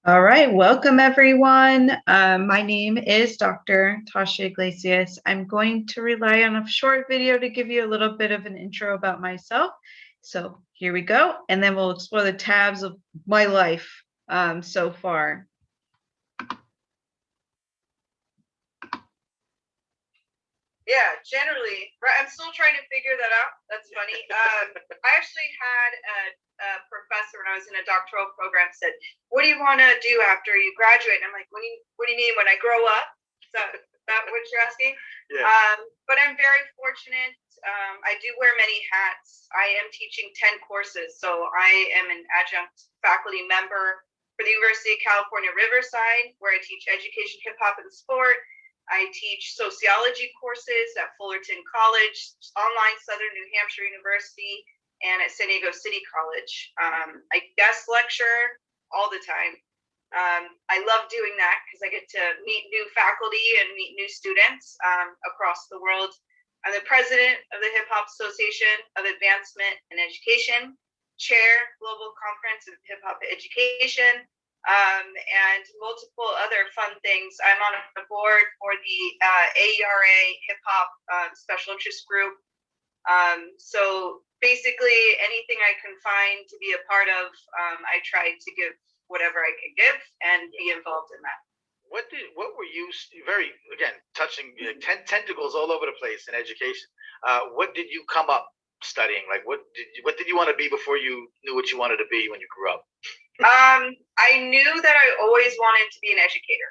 All right, welcome everyone. My name is Dr. TASHA Iglesias. I'm going to rely on a short video to give you a little bit of an intro about myself. So here we go, and then we'll explore the tabs of my life so far. Yeah, generally, I'm still trying to figure that out. That's funny. I actually had a professor when I was in a doctoral program said, "What do you want to do after you graduate?" And I'm like, "What do you mean when I grow up?" Is that what you're asking? Yeah. But I'm very fortunate. I do wear many hats. I am teaching 10 courses, so I am an adjunct faculty member for the University of California, Riverside, where I teach education, hip hop, and sport. I teach sociology courses at Fullerton College, online Southern New Hampshire University, and at San Diego City College. I guest lecture all the time. I love doing that because I get to meet new faculty and meet new students across the world. I'm the president of the Hip Hop Association of Advancement and Education, chair Global Conference of Hip Hop Education, and multiple other fun things. I'm on a board for the AERA Hip Hop Special Interest Group. So basically anything I can find to be a part of, I try to give whatever I can give and be involved in that. What were you very, again, touching tentacles all over the place in education? What did you come up studying? Like what did you want to be before you knew what you wanted to be when you grew up? I knew that I always wanted to be an educator.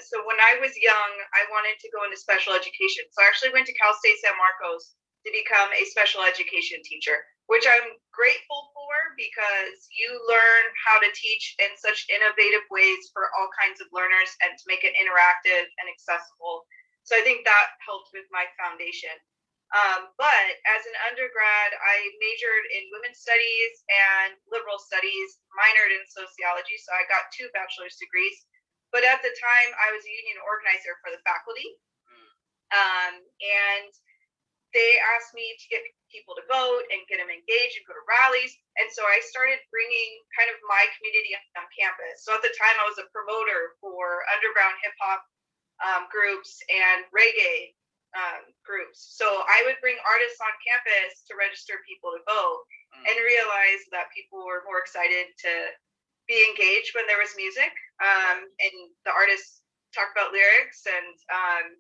So when I was young, I wanted to go into special education. So I actually went to Cal State San Marcos to become a special education teacher, which I'm grateful for because you learn how to teach in such innovative ways for all kinds of learners and to make it interactive and accessible. So I think that helped with my foundation. But as an undergrad, I majored in women's studies and liberal studies, minored in sociology. So I got 2 bachelor's degrees. But at the time, I was a union organizer for the faculty. And they asked me to get people to vote and get them engaged and go to rallies. And so I started bringing kind of my community on campus. So at the time, I was a promoter for underground hip hop groups and reggae groups. So I would bring artists on campus to register people to vote and realize that people were more excited to be engaged when there was music. And the artists talk about lyrics. And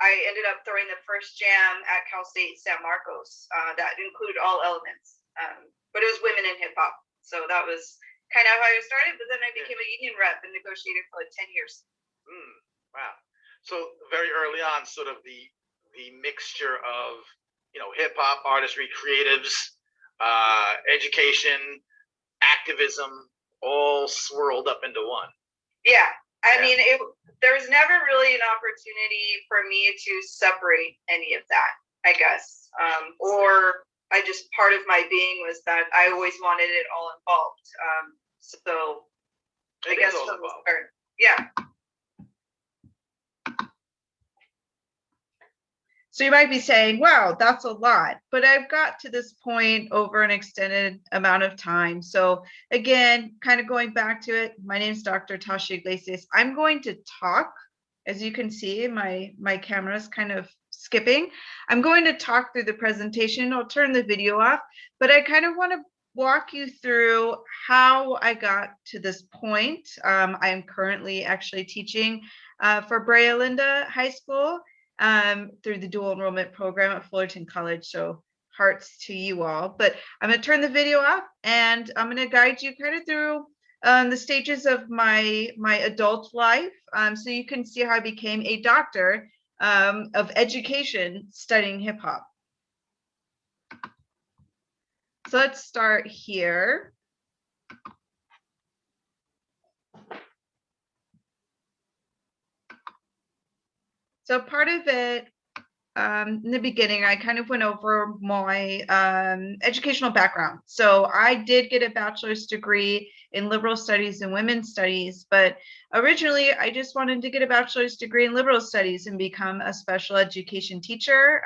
I ended up throwing the first jam at Cal State San Marcos that included all elements. But it was women in hip hop. So that was kind of how I started. But then I became a union rep and negotiated for like 10 years. Wow. So very early on, sort of the mixture of, hip hop, artistry, creatives, education, activism, all swirled up into one. Yeah. I mean, there was never really an opportunity for me to separate any of that, I guess. Or I just, part of my being was that I always wanted it all involved. So I guess that was part. Yeah. So you might be saying, wow, that's a lot, but I've got to this point over an extended amount of time. So again, kind of going back to it, my name is Dr. TASHA Iglesias. I'm going to talk, as you can see, my camera is kind of skipping. I'm going to talk through the presentation. I'll turn the video off, but I kind of want to walk you through how I got to this point. I'm currently actually teaching for Brea Linda High School. Through the dual enrollment program at Fullerton College. So hearts to you all. But I'm going to turn the video off and I'm going to guide you kind of through the stages of my adult life so you can see how I became a doctor of education studying hip hop. So let's start here. So part of it, in the beginning, I kind of went over my educational background. So I did get a bachelor's degree in liberal studies and women's studies, but originally I just wanted to get a bachelor's degree in liberal studies and become a special education teacher,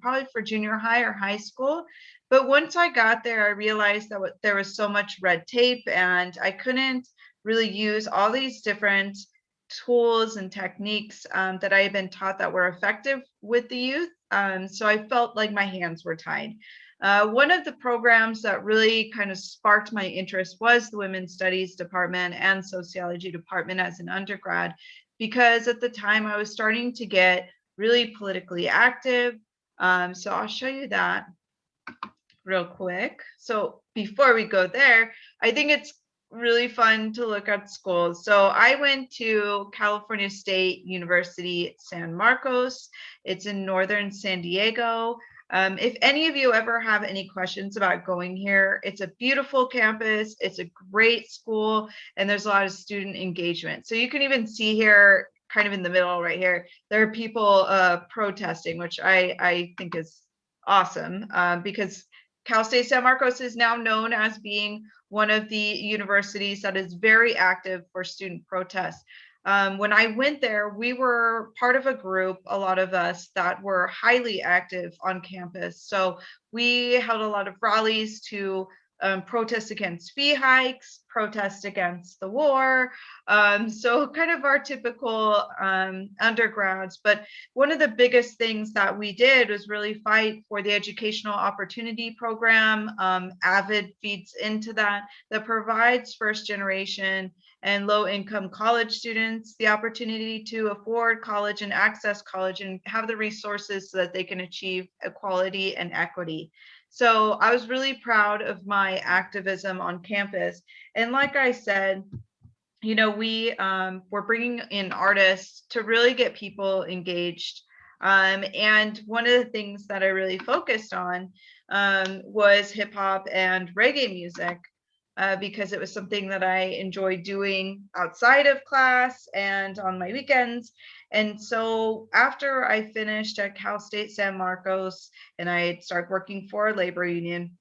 probably for junior high or high school. But once I got there, I realized that there was so much red tape and I couldn't really use all these different tools and techniques that I had been taught that were effective with the youth. So I felt like my hands were tied. One of the programs that really kind of sparked my interest was the Women's Studies Department and Sociology Department as an undergrad, because at the time I was starting to get really politically active. So I'll show you that real quick. So before we go there, I think it's really fun to look at schools. So I went to California State University, San Marcos. It's in northern San Diego. If any of you ever have any questions about going here, it's a beautiful campus, it's a great school, and there's a lot of student engagement. So you can even see here, kind of in the middle right here, there are people protesting, which I think is awesome, because Cal State San Marcos is now known as being one of the universities that is very active for student protests. When I went there, we were part of a group, a lot of us, that were highly active on campus. So we held a lot of rallies to protest against fee hikes, protest against the war. So kind of our typical undergrads. But one of the biggest things that we did was really fight for the Educational Opportunity Program. AVID feeds into that provides first generation and low income college students the opportunity to afford college and access college and have the resources so that they can achieve equality and equity. So I was really proud of my activism on campus. And like I said, you know, we were bringing in artists to really get people engaged. And one of the things that I really focused on was hip hop and reggae music. Because it was something that I enjoyed doing outside of class and on my weekends. And so after I finished at Cal State San Marcos and I started working for a labor union,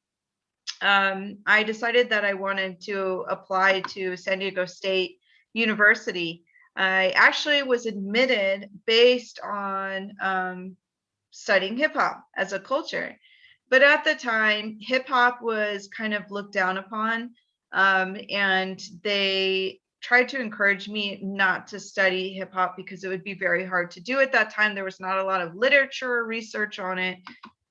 I decided that I wanted to apply to San Diego State University. I actually was admitted based on studying hip hop as a culture. But at the time, hip hop was kind of looked down upon. And they tried to encourage me not to study hip hop because it would be very hard to do at that time. There was not a lot of literature or research on it.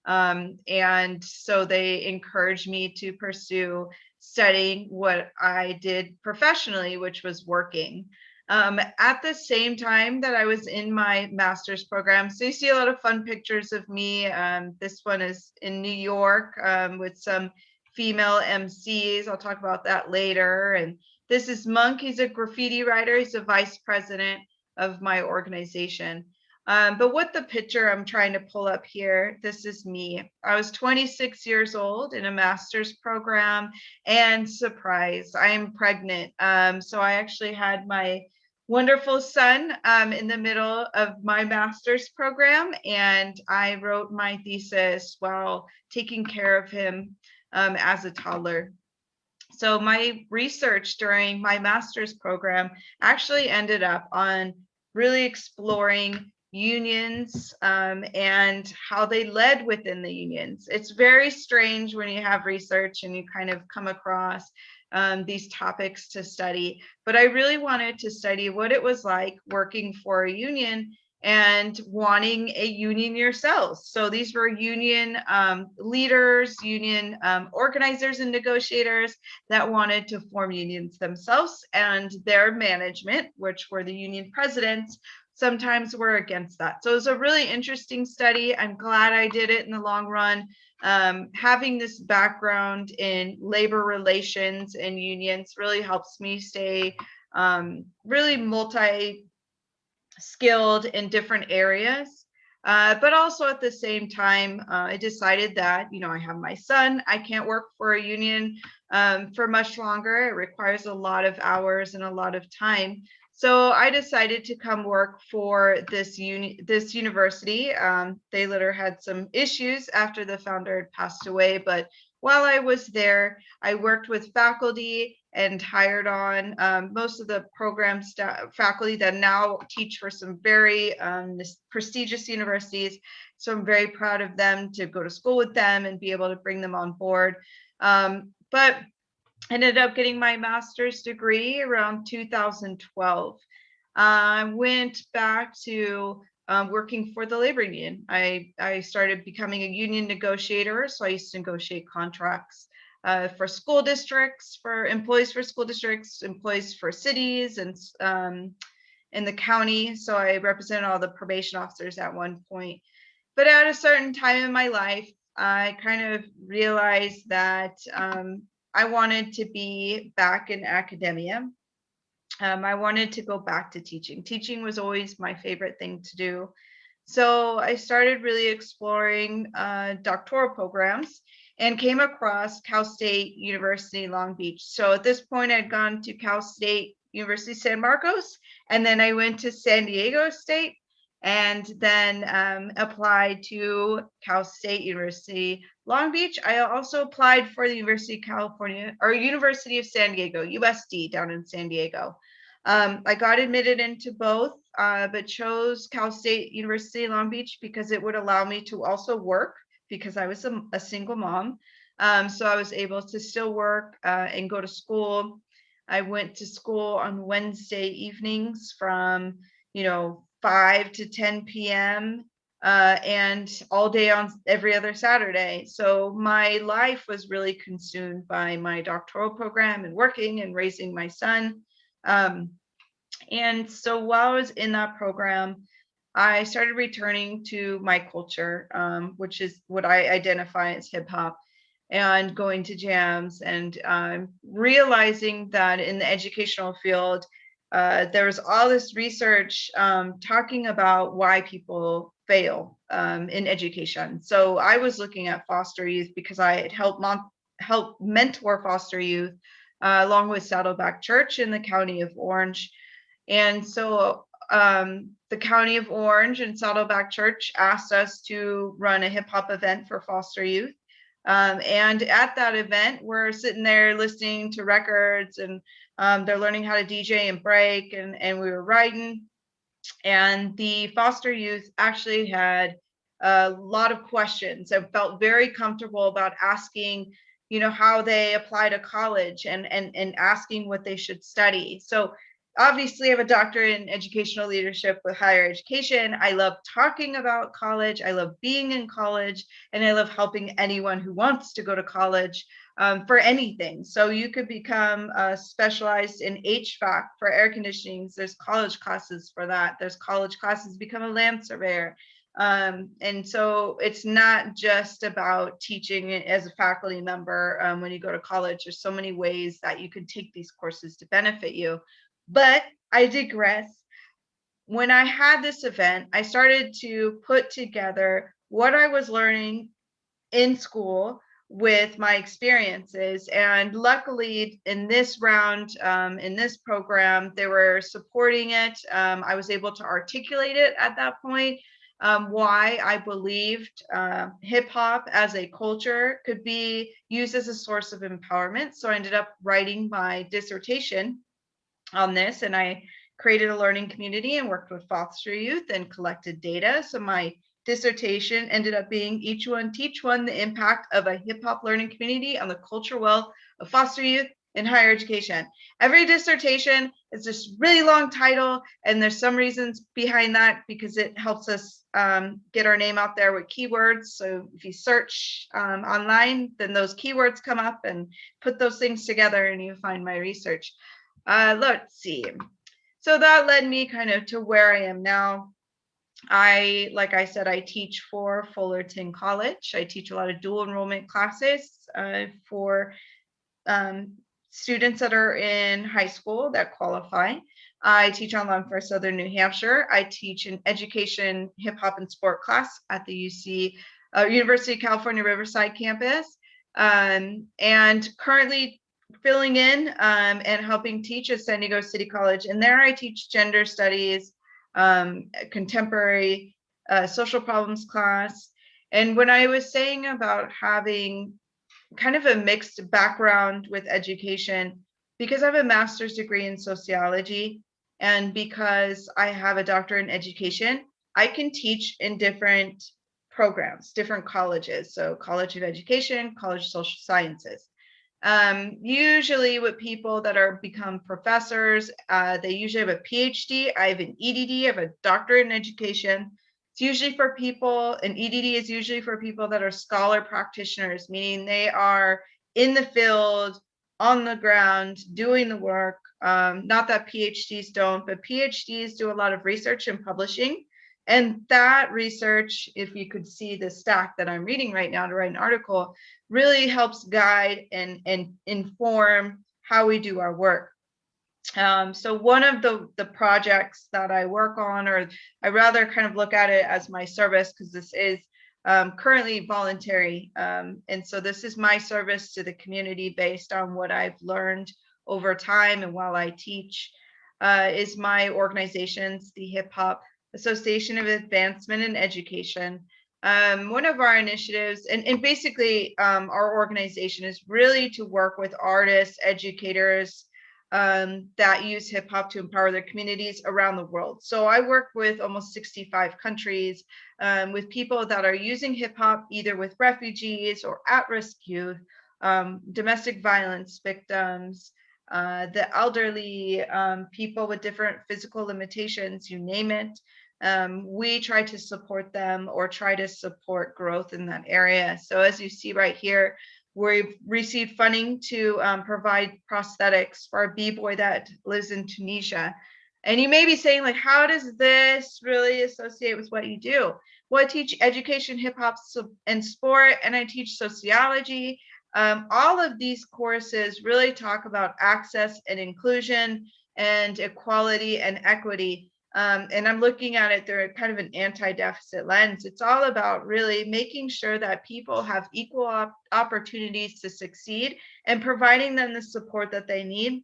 And so they encouraged me to pursue studying what I did professionally, which was working. At the same time that I was in my master's program, so you see a lot of fun pictures of me. This one is in New York with some female MCs. I'll talk about that later. And this is Monk. He's a graffiti writer. He's a vice president of my organization. But what the picture I'm trying to pull up here, this is me. I was 26 years old in a master's program, and surprise, I am pregnant. So I actually had my wonderful son in the middle of my master's program, and I wrote my thesis while taking care of him as a toddler. So my research during my master's program actually ended up on really exploring unions and how they led within the unions. It's very strange when you have research and you kind of come across these topics to study, but I really wanted to study what it was like working for a union and wanting a union yourselves. So these were union leaders, union organizers and negotiators that wanted to form unions themselves, and their management, which were the union presidents, sometimes were against that. So it was a really interesting study. I'm glad I did it in the long run. Having this background in labor relations and unions really helps me stay really multi-skilled in different areas. But also at the same time, I decided that, you know, I have my son, I can't work for a union for much longer. It requires a lot of hours and a lot of time. So I decided to come work for this university. They later had some issues after the founder had passed away, but while I was there, I worked with faculty and hired on most of the program staff, faculty that now teach for some very prestigious universities. So I'm very proud of them to go to school with them and be able to bring them on board. But Ended up getting my master's degree around 2012. I went back to working for the labor union. I started becoming a union negotiator, so I used to negotiate contracts for school districts, for employees for school districts, employees for cities, and in the county. So I represented all the probation officers at one point. But at a certain time in my life, I kind of realized that I wanted to be back in academia. I wanted to go back to teaching. Teaching was always my favorite thing to do. So I started really exploring doctoral programs and came across Cal State University Long Beach. So at this point, I'd gone to Cal State University San Marcos, and then I went to San Diego State, and then applied to Cal State University Long Beach. I also applied for the University of California, or University of San Diego, USD, down in San Diego. I got admitted into both, but chose Cal State University Long Beach because it would allow me to also work, because I was a single mom. So I was able to still work and go to school. I went to school on Wednesday evenings from 5 to 10 p.m. And all day on every other Saturday. So my life was really consumed by my doctoral program and working and raising my son. And so while I was in that program, I started returning to my culture, which is what I identify as hip hop, and going to jams, and realizing that in the educational field, there was all this research talking about why people fail in education. So I was looking at foster youth because I had helped mentor foster youth along with Saddleback Church in the County of Orange. And so the County of Orange and Saddleback Church asked us to run a hip hop event for foster youth. And at that event, we're sitting there listening to records, and they're learning how to DJ and break, and we were writing. And the foster youth actually had a lot of questions and felt very comfortable about asking, how they apply to college, and asking what they should study. So obviously I have a doctorate in educational leadership with higher education. I love talking about college. I love being in college, and I love helping anyone who wants to go to college for anything. So you could become specialized in HVAC for air conditioning. There's college classes for that. There's college classes to become a land surveyor. And so it's not just about teaching as a faculty member when you go to college. There's so many ways that you can take these courses to benefit you. But I digress. When I had this event, I started to put together what I was learning in school with my experiences. And luckily in this round, in this program, they were supporting it. I was able to articulate it at that point, why I believed hip hop as a culture could be used as a source of empowerment. So I ended up writing my dissertation on this, and I created a learning community and worked with foster youth and collected data. So my dissertation ended up being Each One Teach One: The Impact of a Hip Hop Learning Community on the Cultural Wealth of Foster Youth in Higher Education. Every dissertation is this really long title, and there's some reasons behind that because it helps us get our name out there with keywords. So if you search online, then those keywords come up, and put those things together and you find my research. Let's see. So that led me kind of to where I am now. Like I said, I teach for Fullerton College. I teach a lot of dual enrollment classes for students that are in high school that qualify. I teach online for Southern New Hampshire. I teach an education, hip hop, and sport class at the University of California, Riverside campus. And currently filling in and helping teach at San Diego City College. And there I teach gender studies, contemporary social problems class. And when I was saying about having kind of a mixed background with education, because I have a master's degree in sociology, and because I have a doctorate in education, I can teach in different programs, different colleges. So College of Education, College of Social Sciences. Usually with people that are become professors, they usually have a PhD. I have an EDD, I have a doctorate in education. It's usually for people, an EDD is usually for people that are scholar practitioners, meaning they are in the field, on the ground, doing the work. Not that PhDs don't, but PhDs do a lot of research and publishing. And that research, if you could see the stack that I'm reading right now to write an article, really helps guide and inform how we do our work. So one of the projects that I work on, or I rather kind of look at it as my service, because this is currently voluntary. And so this is my service to the community based on what I've learned over time and while I teach, is my organization's the Hip Hop Association of Advancement in Education. One of our initiatives, and basically our organization is really to work with artists, educators that use hip hop to empower their communities around the world. So I work with almost 65 countries with people that are using hip hop either with refugees or at-risk youth, domestic violence victims, the elderly, people with different physical limitations, you name it. We try to support them or try to support growth in that area. So as you see right here, we've received funding to provide prosthetics for a b-boy that lives in Tunisia. And you may be saying, like, how does this really associate with what you do? Well, I teach education, hip hop, and sport, and I teach sociology. All of these courses really talk about access and inclusion and equality and equity. And I'm looking at it through kind of an anti-deficit lens. It's all about really making sure that people have equal opportunities to succeed and providing them the support that they need,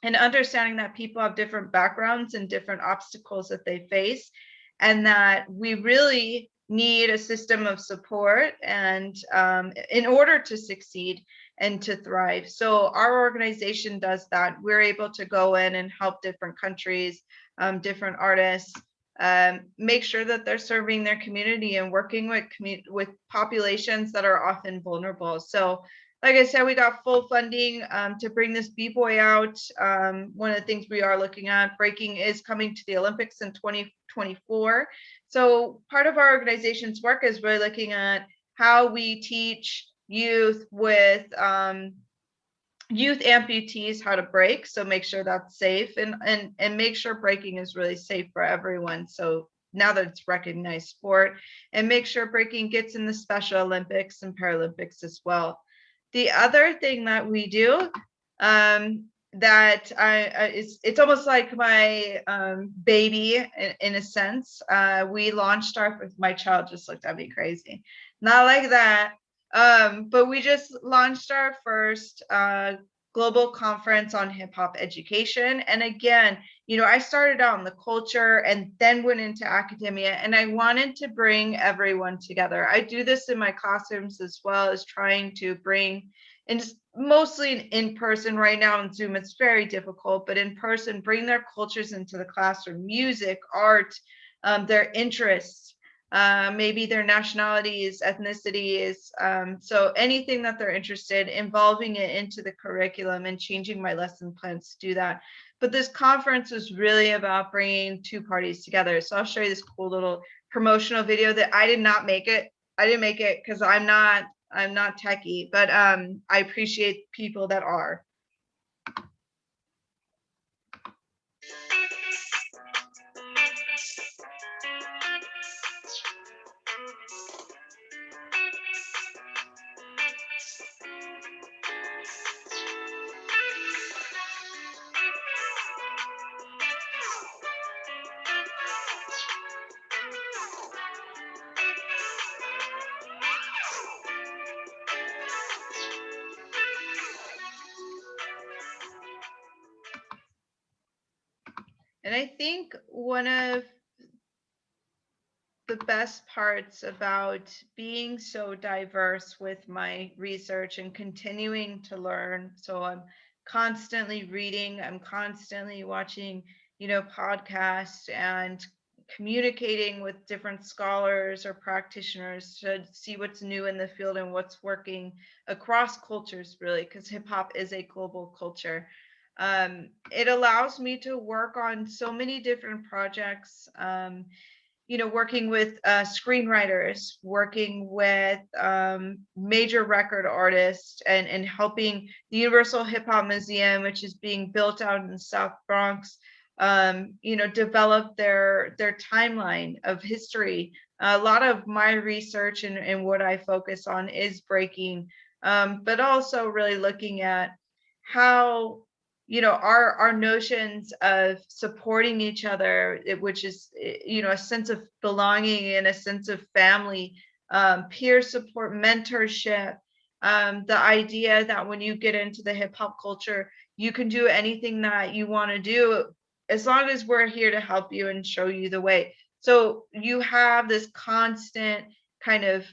and understanding that people have different backgrounds and different obstacles that they face, and that we really need a system of support and in order to succeed and to thrive. So our organization does that. We're able to go in and help different countries, different artists, make sure that they're serving their community and working with populations that are often vulnerable. So like I said, we got full funding to bring this b-boy out. One of the things we are looking at, breaking is coming to the Olympics in 2024. So part of our organization's work is really looking at how we teach youth with youth amputees how to break. So make sure that's safe and make sure breaking is really safe for everyone. So now that it's recognized sport, and make sure breaking gets in the Special Olympics and Paralympics as well. The other thing that we do that it's almost like my baby in a sense. We launched my child just looked at me crazy. Not like that. But we just launched our first global conference on hip hop education. And again, you know, I started out in the culture and then went into academia, and I wanted to bring everyone together. I do this in my classrooms as well as trying to bring, and just mostly in person right now on Zoom, it's very difficult, but in person, bring their cultures into the classroom, music, art, their interests, maybe their nationalities, ethnicities. So anything that they're interested, involving it into the curriculum and changing my lesson plans to do that. But this conference was really about bringing two parties together. So I'll show you this cool little promotional video that I did not make it. I didn't make it because I'm not techie, but I appreciate people that are. And I think one of the best parts about being so diverse with my research and continuing to learn, so I'm constantly reading, I'm constantly watching, you know, podcasts and communicating with different scholars or practitioners to see what's new in the field and what's working across cultures, really, because hip hop is a global culture. It allows me to work on so many different projects. Working with screenwriters, working with major record artists, and helping the Universal Hip Hop Museum, which is being built out in the South Bronx, develop their timeline of history. A lot of my research and what I focus on is breaking, but also really looking at how our notions of supporting each other, which is a sense of belonging and a sense of family, peer support, mentorship, the idea that when you get into the hip hop culture, you can do anything that you want to do as long as we're here to help you and show you the way. So you have this constant kind of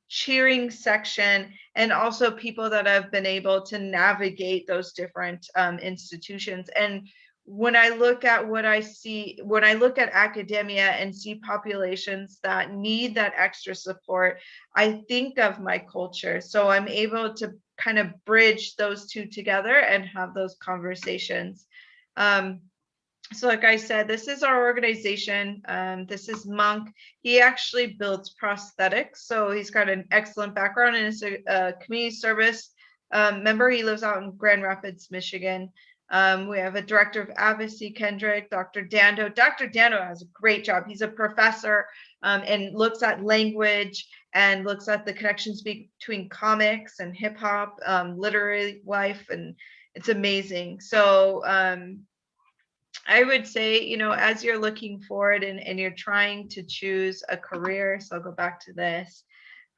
cheering section, and also people that have been able to navigate those different institutions. And when I look at what I see, when I look at academia and see populations that need that extra support, I think of my culture. So I'm able to kind of bridge those two together and have those conversations. So like I said, this is our organization. This is Monk. He actually builds prosthetics. So he's got an excellent background and is a community service member. He lives out in Grand Rapids, Michigan. We have a director of advocacy, Kendrick, Dr. Dando. Dr. Dando has a great job. He's a professor and looks at language and looks at the connections between comics and hip hop, literary life, and it's amazing. So I would say, as you're looking forward and you're trying to choose a career, so I'll go back to this.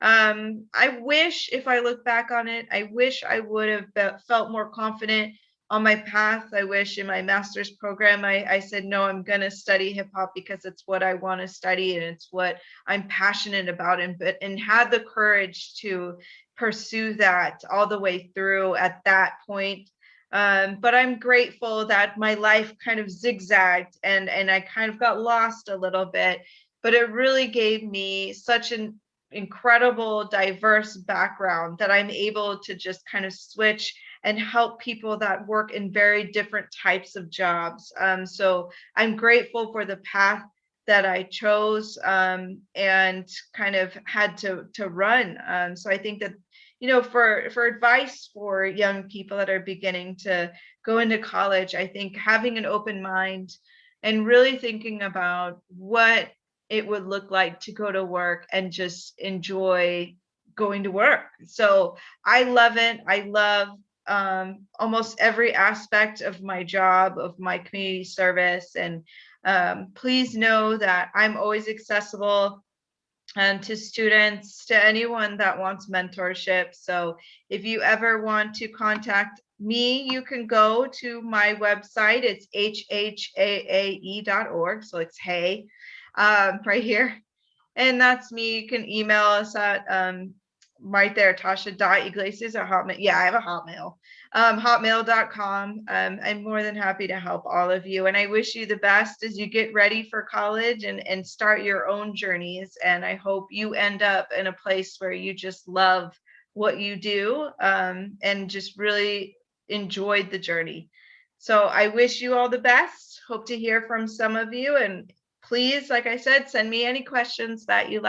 I wish, if I look back on it, I wish I would have felt more confident on my path. I wish in my master's program, I said, no, I'm going to study hip hop because it's what I want to study and it's what I'm passionate about, and had the courage to pursue that all the way through at that point. But I'm grateful that my life kind of zigzagged and I kind of got lost a little bit, but it really gave me such an incredible, diverse background that I'm able to just kind of switch and help people that work in very different types of jobs. So I'm grateful for the path that I chose and kind of had to run. So I think that for advice for young people that are beginning to go into college, I think having an open mind and really thinking about what it would look like to go to work and just enjoy going to work. So I love it. I love almost every aspect of my job, of my community service. And please know that I'm always accessible to students, to anyone that wants mentorship. So if you ever want to contact me, you can go to my website. It's hhaae.org. So it's hey, right here. And that's me. You can email us at right there, tasha.iglesias at hotmail. Yeah, I have a hotmail. Hotmail.com. I'm more than happy to help all of you. And I wish you the best as you get ready for college and start your own journeys. And I hope you end up in a place where you just love what you do and just really enjoyed the journey. So I wish you all the best. Hope to hear from some of you. And please, like I said, send me any questions that you like.